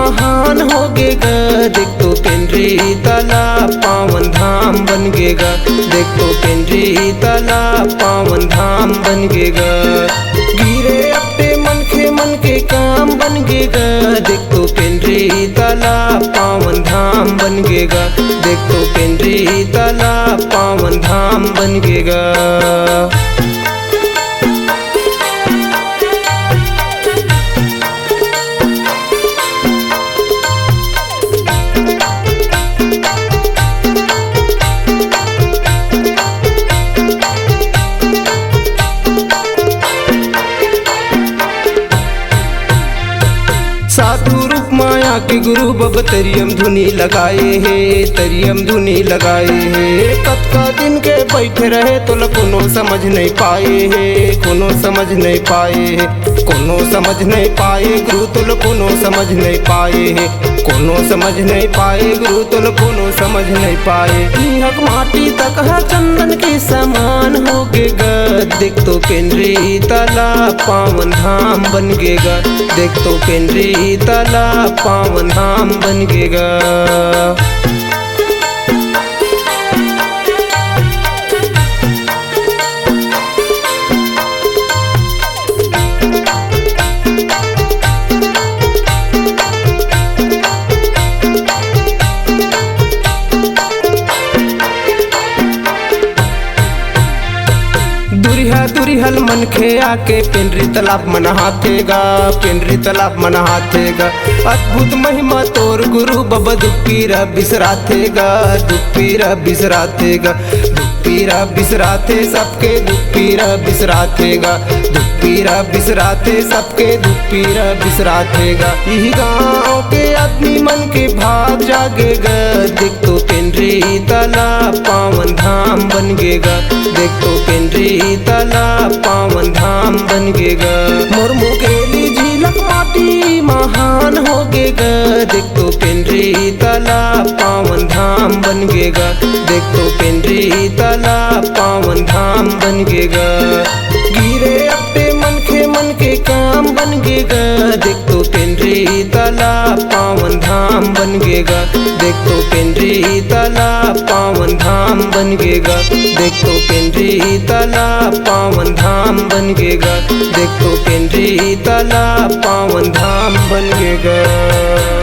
महान होगेगा। देख तो पेंड्री तालाब पावन धाम बन गेगा। देख तो पेंड्री तालाब पावन धाम बन गेगा। गिरे अपने मन के काम बन गेगा। देख तो पेंड्री तालाब पावन धाम बन गेगा। देख तो पेंड्री तालाब पावन धाम बन गेगा। साधु रूप माया के गुरु बब तरियम धुनी लगाए है। तरियम धुनी लगाए है। कत का दिन के बैठे रहे तो कोनो समझ नहीं पाए है। कोनो समझ नहीं पाए है। कोनो समझ नहीं पाए गुरु तुल कोनो समझ नहीं पाए है। कोनो समझ नहीं पाए गुरु तुल कोनो समझ नहीं पाए। हक माटी तक है चंदन के समान हो गेगा। देख तो पेंड्री तालाब पावन धाम बन गेगा। देख तो पेंड्री तालाब पावन धाम बन गेगा। दुरिहल मन खे आके पेंड्री तालाब मन हाथेगा। पेंड्री तालाब मन हाथेगा। अद्भुत महिमा तोर गुरु बब दुपीरा बिसराथेगा। दुपीरा बिसराथेगा। दुपीरा बिसराथे सबके दुपीरा बिसराथेगा। दुपीरा बिसराथे सबके दुपीरा बिसराथेगा। यही गाँव के आदमी मन के भाग जागेगा। देख तो पेंड्री तालाब पावन धाम बन गेगा। देख तो पेंड्री तालाब पावन धाम बन गेगा। मोर मुकेली झीलक माटी महान हो गेगा। देख तो पेंड्री तालाब पावन धाम बन गेगा। देख तो पेंड्री तालाब पावन धाम बन गेगा। गिरे अपने मन के काम बन गेगा। देख तो पेंड्री तालाब पावन धाम बन गेगा। देख तो पेंड्री तालाब पावन धाम बन गेगा। देख तो पेंड्री तालाब पावन धाम बन गेगा। देख तो पेंड्री तालाब पावन धाम बन गेगा।